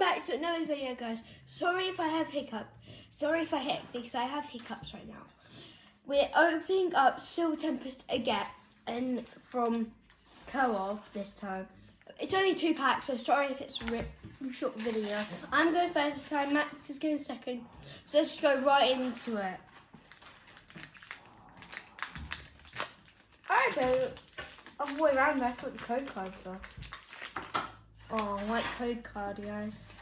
back to another video, guys. Sorry if I have hiccups. Sorry if I hit, because I have hiccups right now. We're opening up Tempest again, and from Co-op this time. It's only 2 packs, so sorry if it's a short video. I'm going first this time, Max is going second. So let's just go right into it. Alright, so other way around, I thought the code cards are. Oh, white code card, guys.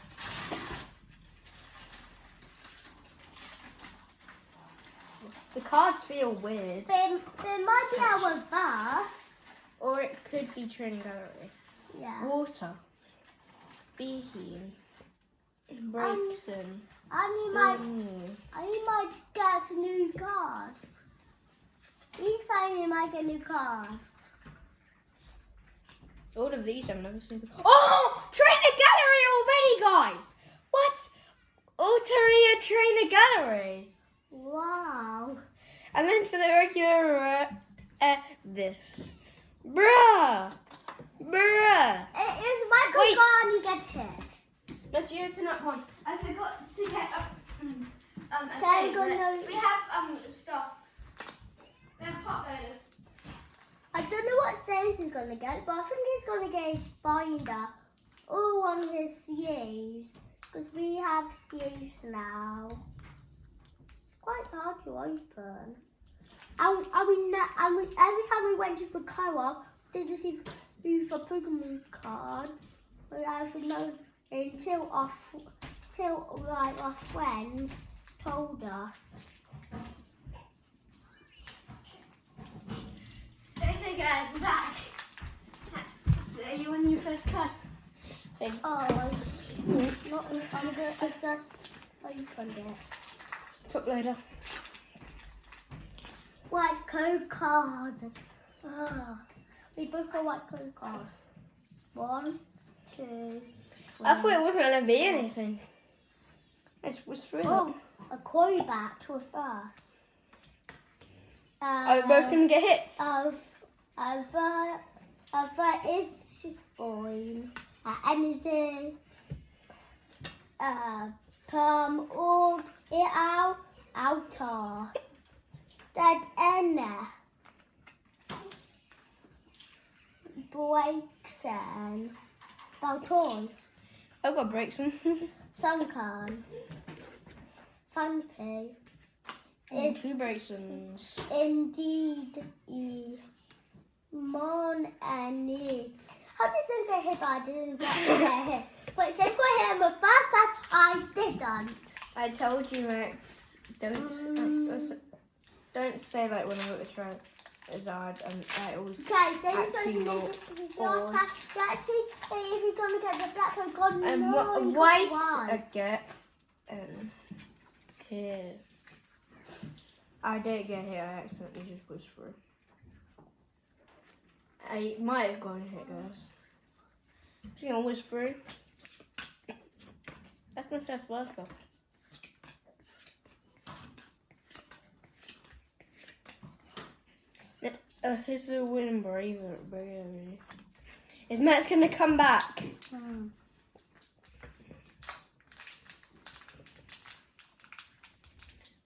The cards feel weird. There might be our verse. Or it could be training gallery. Yeah. Water. Bean. Breakson. I might get new cards. He's saying you might get new cards. All of these I've never seen before. Oh! Trainer gallery already, guys! What? Ulteria trainer gallery. Wow. And then for the regular, this. Bruh! Bruh! It is Michael card you get hit. Let's open up one. I forgot to get Okay, we have stuff. We have top loaders. I don't know what Saints is gonna get, but I think he's gonna get a spider or one of his sleeves. Because we have sleeves now. It's quite hard to open. And every time we went to the co-op, they just see for Pokemon cards. We have no until our friend told us. Okay, guys, we're back. So you won your first card. Thanks. Oh, I'm gonna assess open it. Top loader. White code card. We both got white code cards. 1, 2, 3. I thought it wasn't going to be anything. It was through Oh, a quarterback to a first. Are we both going to get hits? Is born. Anything. Perm or it outer. Dead end. Breakson. Balton. I've got Breakson. Suncan. Funpy. 2 Breaksons. Indeed. Mon and E. How did it get hit? But I didn't get hit. But it said for him the first time I didn't. I told you, Max. Don't say that when I'm at the track. It's hard and it was actually not pause. Let's see if you're going to get the black one. God, And no, white I get here. I didn't get hit, I accidentally just pushed through. I might have gone hit, guys. She almost through. That's my first world cup. Here's a win bravery. Is Matt's gonna come back?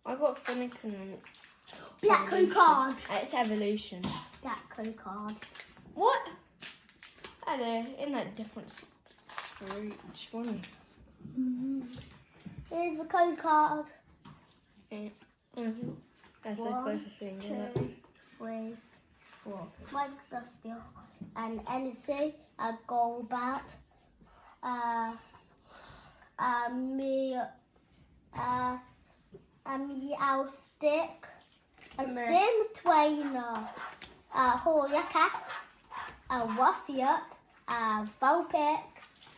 I got Finnegan. Black code card. It's evolution. Black code card. What? Oh, they're in that different screech one. Here's the code card. That's the closest thing. 2, 3, 4. Microsoft skill. And NC, a gold bat. A meow stick. A sim trainer. A Hoyaka. A Waffiat. A Vulpix.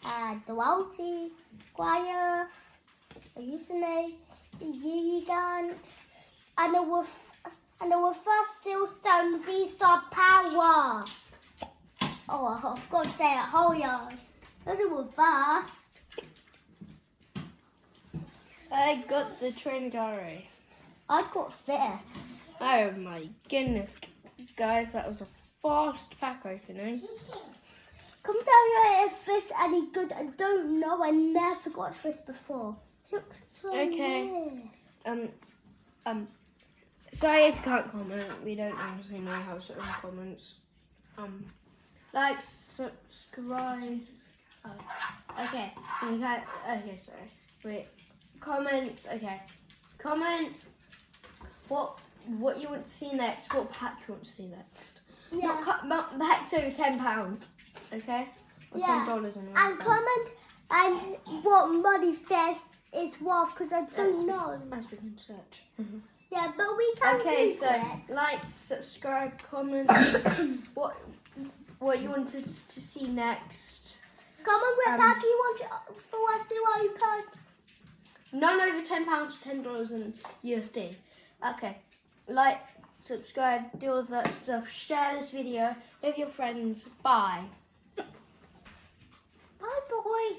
A Dwelty. Squire. A Username. A Gigant. And a first steel stone V-star power. Oh, I've got to say it. Hold on. Those were fast. I got the train gallery. I got this. Oh my goodness, guys, that was a fast pack opening. Comment down here if this any good. I don't know. I never got this before. It looks so Okay. weird. Sorry if you can't comment. We don't obviously know how certain comments. Like, subscribe. Oh, okay. So you can't. Okay, sorry. Wait. Comments. Okay. Comment what you want to see next. What pack you want to see next. Yeah. Not packs over £10. Okay. Or Yeah. $10 anyway. And comment and what money this is worth because I don't know. As we can search. Yeah, but we can. Okay, so Google it. like, subscribe, comment what you wanted to see next. Comment what pack you want for us to open. None over £10 to $10 in USD. Okay, like, subscribe, do all of that stuff. Share this video with your friends. Bye. Bye, boy.